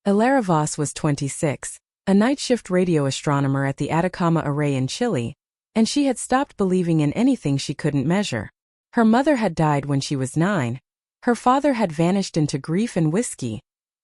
Ilara Voss was 26, a night shift radio astronomer at the Atacama Array in Chile, and she had stopped believing in anything she couldn't measure. Her mother had died when she was 9, her father had vanished into grief and whiskey,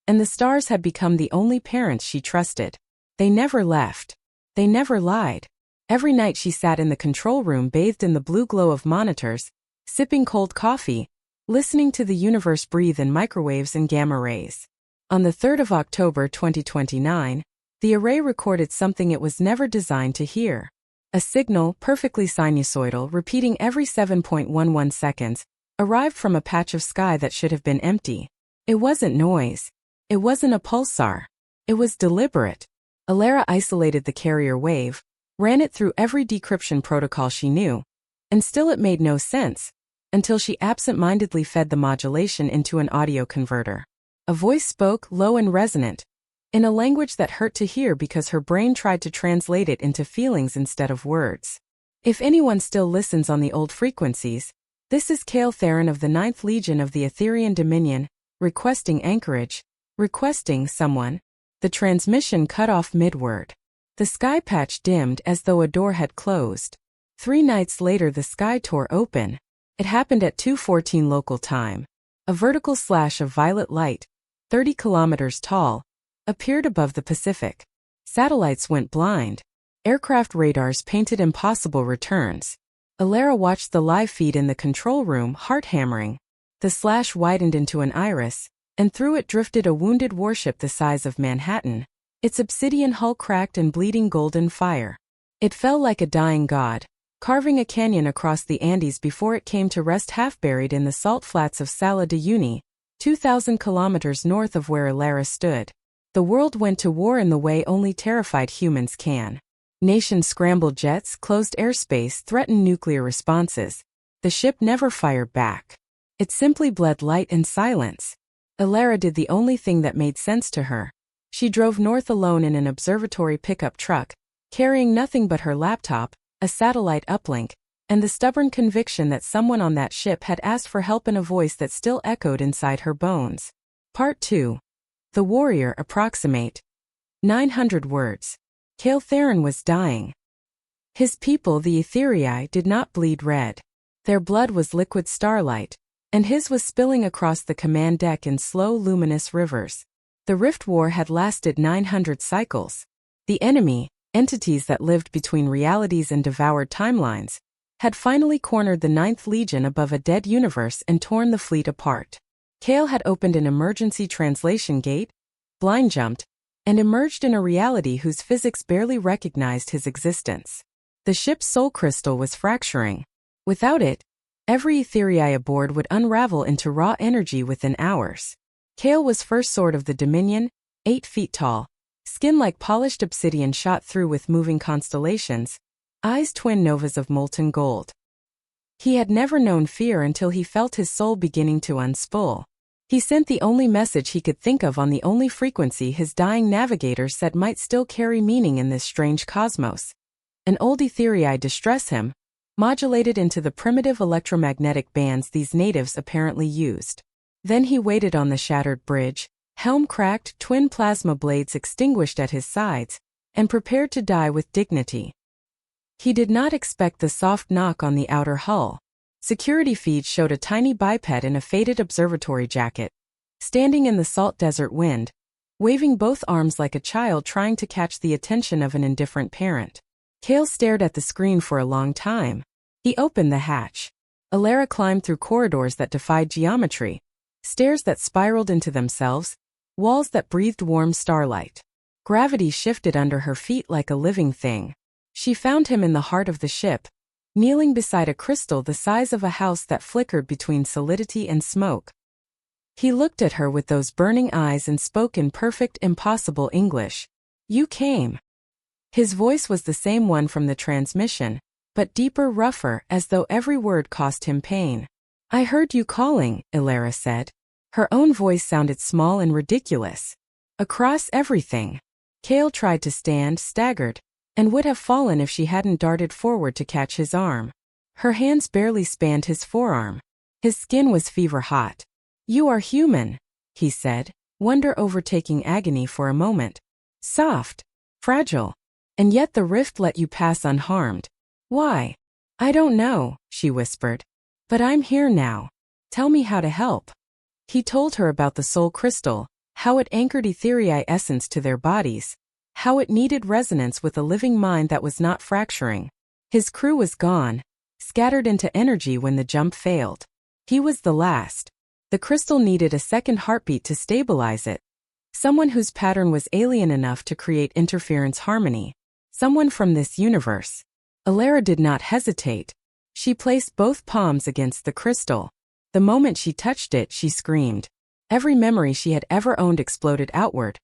and the stars had become the only parents she trusted. They never left. They never lied. Every night she sat in the control room bathed in the blue glow of monitors, sipping cold coffee, listening to the universe breathe in microwaves and gamma rays. On the 3rd of October 2029, the array recorded something it was never designed to hear. A signal, perfectly sinusoidal, repeating every 7.11 seconds, arrived from a patch of sky that should have been empty. It wasn't noise. It wasn't a pulsar. It was deliberate. Ilara isolated the carrier wave, ran it through every decryption protocol she knew, and still it made no sense, until she absent-mindedly fed the modulation into an audio converter. A voice spoke, low and resonant, in a language that hurt to hear because her brain tried to translate it into feelings instead of words. If anyone still listens on the old frequencies, this is Kale Theron of the 9th Legion of the Etherian Dominion, requesting anchorage, requesting someone. The transmission cut off mid-word. The sky patch dimmed as though a door had closed. 3 nights later the sky tore open. It happened at 2:14 local time. A vertical slash of violet light, 30 kilometers tall, appeared above the Pacific. Satellites went blind. Aircraft radars painted impossible returns. Ilara watched the live feed in the control room, heart hammering. The slash widened into an iris, and through it drifted a wounded warship the size of Manhattan, its obsidian hull cracked and bleeding golden fire. It fell like a dying god, carving a canyon across the Andes before it came to rest half buried in the salt flats of Sala de Uyuni, 2,000 kilometers north of where Ilara stood. The world went to war in the way only terrified humans can. Nations scrambled jets, closed airspace, threatened nuclear responses. The ship never fired back. It simply bled light and silence. Ilara did the only thing that made sense to her. She drove north alone in an observatory pickup truck, carrying nothing but her laptop, a satellite uplink, and the stubborn conviction that someone on that ship had asked for help in a voice that still echoed inside her bones. Part 2. The Warrior Approximate. 900 words. Kale Theron was dying. His people, the Etherii, did not bleed red. Their blood was liquid starlight, and his was spilling across the command deck in slow, luminous rivers. The Rift War had lasted 900 cycles. The enemy, entities that lived between realities and devoured timelines, had finally cornered the 9th Legion above a dead universe and torn the fleet apart. Kale had opened an emergency translation gate, blind jumped, and emerged in a reality whose physics barely recognized his existence. The ship's soul crystal was fracturing. Without it, every Etherii aboard would unravel into raw energy within hours. Kale was first sword of the Dominion, 8 feet tall, skin like polished obsidian shot through with moving constellations, eyes twin novas of molten gold. He had never known fear until he felt his soul beginning to unspool. He sent the only message he could think of on the only frequency his dying navigator said might still carry meaning in this strange cosmos. An old Etherii distress hymn, modulated into the primitive electromagnetic bands these natives apparently used. Then he waited on the shattered bridge, helm cracked, twin plasma blades extinguished at his sides, and prepared to die with dignity. He did not expect the soft knock on the outer hull. Security feeds showed a tiny biped in a faded observatory jacket, standing in the salt desert wind, waving both arms like a child trying to catch the attention of an indifferent parent. Kale stared at the screen for a long time. He opened the hatch. Ilara climbed through corridors that defied geometry, stairs that spiraled into themselves, walls that breathed warm starlight. Gravity shifted under her feet like a living thing. She found him in the heart of the ship, kneeling beside a crystal the size of a house that flickered between solidity and smoke. He looked at her with those burning eyes and spoke in perfect, impossible English. "You came." His voice was the same one from the transmission, but deeper, rougher, as though every word cost him pain. "I heard you calling," Ilara said. Her own voice sounded small and ridiculous. "Across everything." Kale tried to stand, staggered, and would have fallen if she hadn't darted forward to catch his arm. Her hands barely spanned his forearm. His skin was fever hot. "You are human," he said. wonder overtaking agony for a moment. Soft, fragile. And yet the rift let you pass unharmed. Why? I don't know, she whispered. But I'm here now. Tell me how to help. He told her about the soul crystal, how it anchored ethereal essence to their bodies, how it needed resonance with a living mind that was not fracturing. His crew was gone, scattered into energy when the jump failed. He was the last. The crystal needed a second heartbeat to stabilize it. Someone whose pattern was alien enough to create interference harmony. Someone from this universe. Alara did not hesitate. She placed both palms against the crystal. The moment she touched it, she screamed. Every memory she had ever owned exploded outward.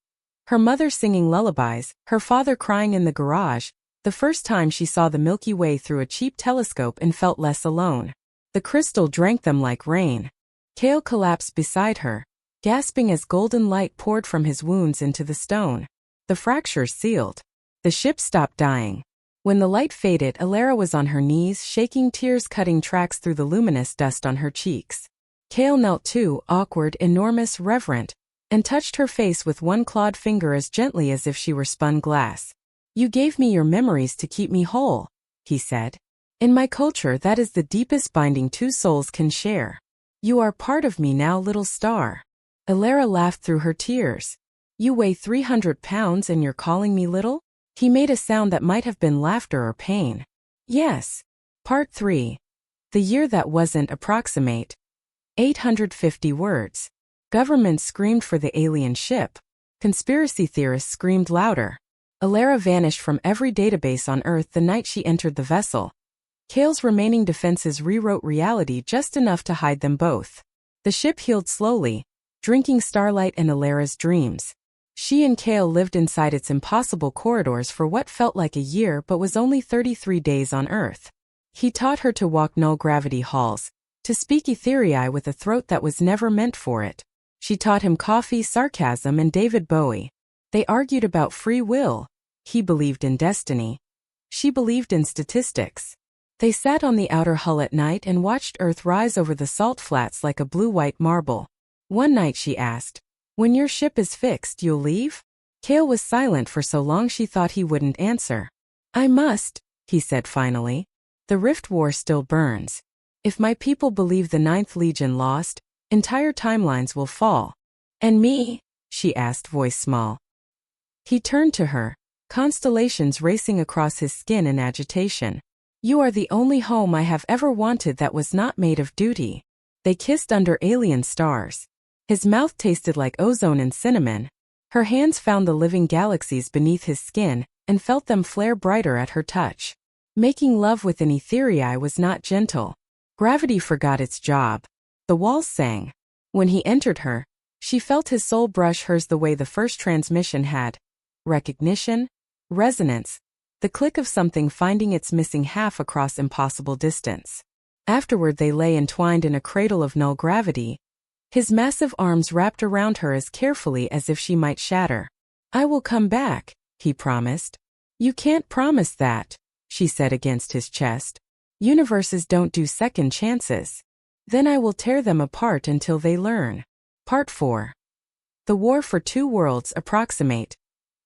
Her mother singing lullabies, her father crying in the garage, the first time she saw the Milky Way through a cheap telescope and felt less alone. The crystal drank them like rain. Kale collapsed beside her, gasping as golden light poured from his wounds into the stone. The fractures sealed. The ship stopped dying. When the light faded, Alara was on her knees, shaking, tears cutting tracks through the luminous dust on her cheeks. Kale knelt too, awkward, enormous, reverent, and touched her face with one clawed finger as gently as if she were spun glass. You gave me your memories to keep me whole, he said. In my culture, that is the deepest binding two souls can share. You are part of me now, little star. Alara laughed through her tears. You weigh 300 pounds and you're calling me little? He made a sound that might have been laughter or pain. Yes. Part 3. The year that wasn't approximate. 850 words. Governments screamed for the alien ship. Conspiracy theorists screamed louder. Alara vanished from every database on Earth the night she entered the vessel. Kale's remaining defenses rewrote reality just enough to hide them both. The ship healed slowly, drinking starlight and Alara's dreams. She and Kale lived inside its impossible corridors for what felt like a year but was only 33 days on Earth. He taught her to walk null-gravity halls, to speak ethereal with a throat that was never meant for it. She taught him coffee, sarcasm, and David Bowie. They argued about free will. He believed in destiny. She believed in statistics. They sat on the outer hull at night and watched Earth rise over the salt flats like a blue-white marble. One night she asked, "When your ship is fixed, you'll leave?" Kale was silent for so long she thought he wouldn't answer. "I must," he said finally. "The Rift War still burns. If my people believe the Ninth Legion lost, entire timelines will fall." "And me?" she asked, voice small. He turned to her, constellations racing across his skin in agitation. "You are the only home I have ever wanted that was not made of duty." They kissed under alien stars. His mouth tasted like ozone and cinnamon. Her hands found the living galaxies beneath his skin and felt them flare brighter at her touch. Making love with an ethereal was not gentle. Gravity forgot its job. The walls sang. When he entered her, she felt his soul brush hers the way the first transmission had. Recognition, resonance, the click of something finding its missing half across impossible distance. Afterward they lay entwined in a cradle of null gravity, his massive arms wrapped around her as carefully as if she might shatter. "I will come back," he promised. "You can't promise that," she said against his chest. "Universes don't do second chances. Then I will tear them apart until they learn." Part 4. The War for Two Worlds approximate.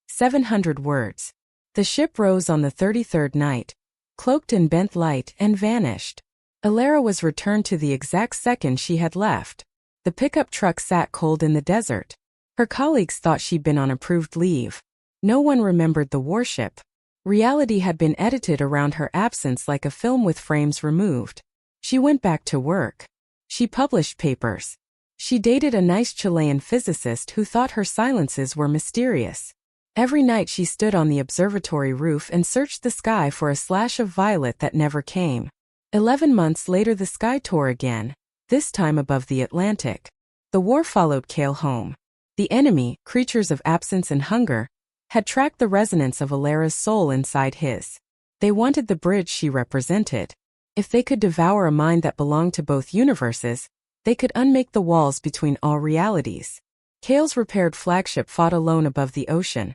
700 words. The ship rose on the 33rd night, cloaked in bent light, and vanished. Alara was returned to the exact second she had left. The pickup truck sat cold in the desert. Her colleagues thought she'd been on approved leave. No one remembered the warship. Reality had been edited around her absence like a film with frames removed. She went back to work. She published papers. She dated a nice Chilean physicist who thought her silences were mysterious. Every night she stood on the observatory roof and searched the sky for a slash of violet that never came. 11 months later the sky tore again, this time above the Atlantic. The war followed Kale home. The enemy, creatures of absence and hunger, had tracked the resonance of Alara's soul inside his. They wanted the bridge she represented. If they could devour a mind that belonged to both universes, they could unmake the walls between all realities. Kale's repaired flagship fought alone above the ocean,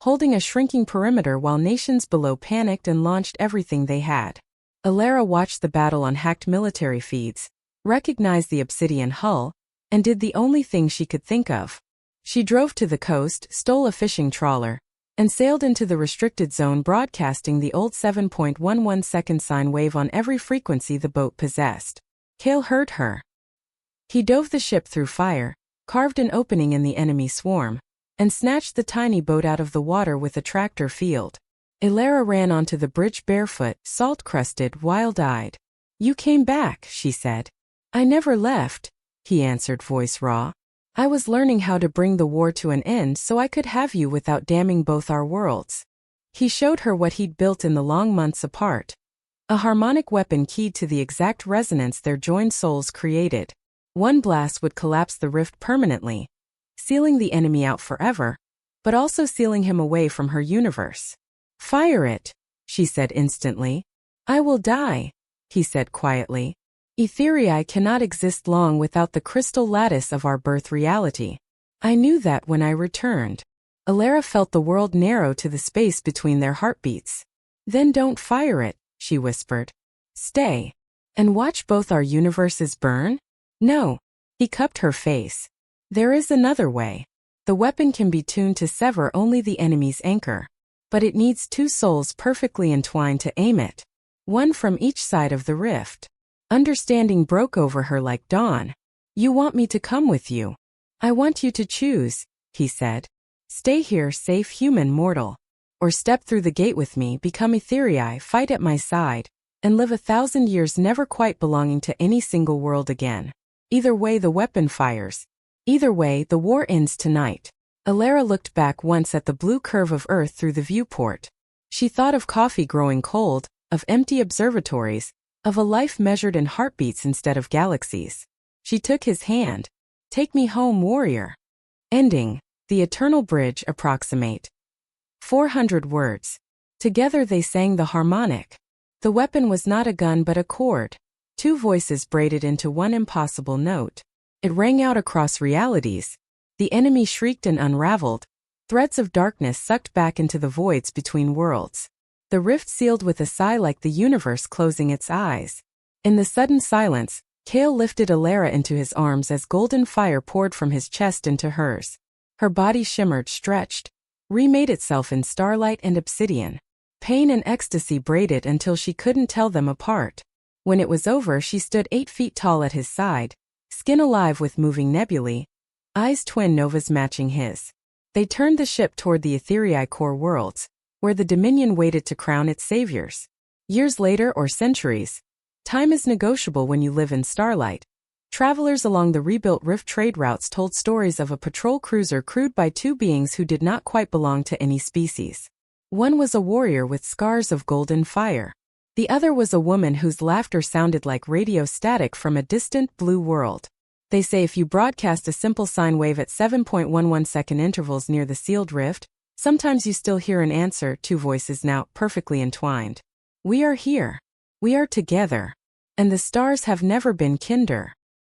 holding a shrinking perimeter while nations below panicked and launched everything they had. Alara watched the battle on hacked military feeds, recognized the obsidian hull, and did the only thing she could think of. She drove to the coast, stole a fishing trawler, and sailed into the restricted zone, broadcasting the old 7.11-second sine wave on every frequency the boat possessed. Cale heard her. He dove the ship through fire, carved an opening in the enemy swarm, and snatched the tiny boat out of the water with a tractor field. Elara ran onto the bridge barefoot, salt-crusted, wild-eyed. "You came back," she said. "I never left," he answered, voice raw. "I was learning how to bring the war to an end so I could have you without damning both our worlds." He showed her what he'd built in the long months apart. A harmonic weapon keyed to the exact resonance their joined souls created. One blast would collapse the rift permanently, sealing the enemy out forever, but also sealing him away from her universe. "Fire it," she said instantly. "I will die," he said quietly. "Ethereae cannot exist long without the crystal lattice of our birth reality. I knew that when I returned." Elara felt the world narrow to the space between their heartbeats. "Then don't fire it," she whispered. "Stay. And watch both our universes burn?" "No." He cupped her face. "There is another way. The weapon can be tuned to sever only the enemy's anchor. But it needs two souls perfectly entwined to aim it. One from each side of the rift." Understanding broke over her like dawn. "You want me to come with you. I want you to choose," he said. "Stay here, safe human mortal. Or step through the gate with me, become Ethereae, fight at my side, and live 1,000 years never quite belonging to any single world again. Either way the weapon fires. Either way the war ends tonight." Elara looked back once at the blue curve of Earth through the viewport. She thought of coffee growing cold, of empty observatories, of a life measured in heartbeats instead of galaxies. She took his hand. "Take me home, warrior." Ending. The Eternal Bridge approximate. 400 words. Together they sang the harmonic. The weapon was not a gun but a chord. Two voices braided into one impossible note. It rang out across realities. The enemy shrieked and unraveled. Threads of darkness sucked back into the voids between worlds. The rift sealed with a sigh like the universe closing its eyes. In the sudden silence, Cale lifted Elara into his arms as golden fire poured from his chest into hers. Her body shimmered, stretched, remade itself in starlight and obsidian. Pain and ecstasy braided until she couldn't tell them apart. When it was over, she stood 8 feet tall at his side, skin alive with moving nebulae, eyes twin novas matching his. They turned the ship toward the Ethereae core worlds, where the Dominion waited to crown its saviors. Years later or centuries, time is negotiable when you live in starlight. Travelers along the rebuilt rift trade routes told stories of a patrol cruiser crewed by two beings who did not quite belong to any species. One was a warrior with scars of golden fire. The other was a woman whose laughter sounded like radio static from a distant blue world. They say if you broadcast a simple sine wave at 7.11-second intervals near the sealed rift, sometimes you still hear an answer, two voices now perfectly entwined. "We are here. We are together. And the stars have never been kinder."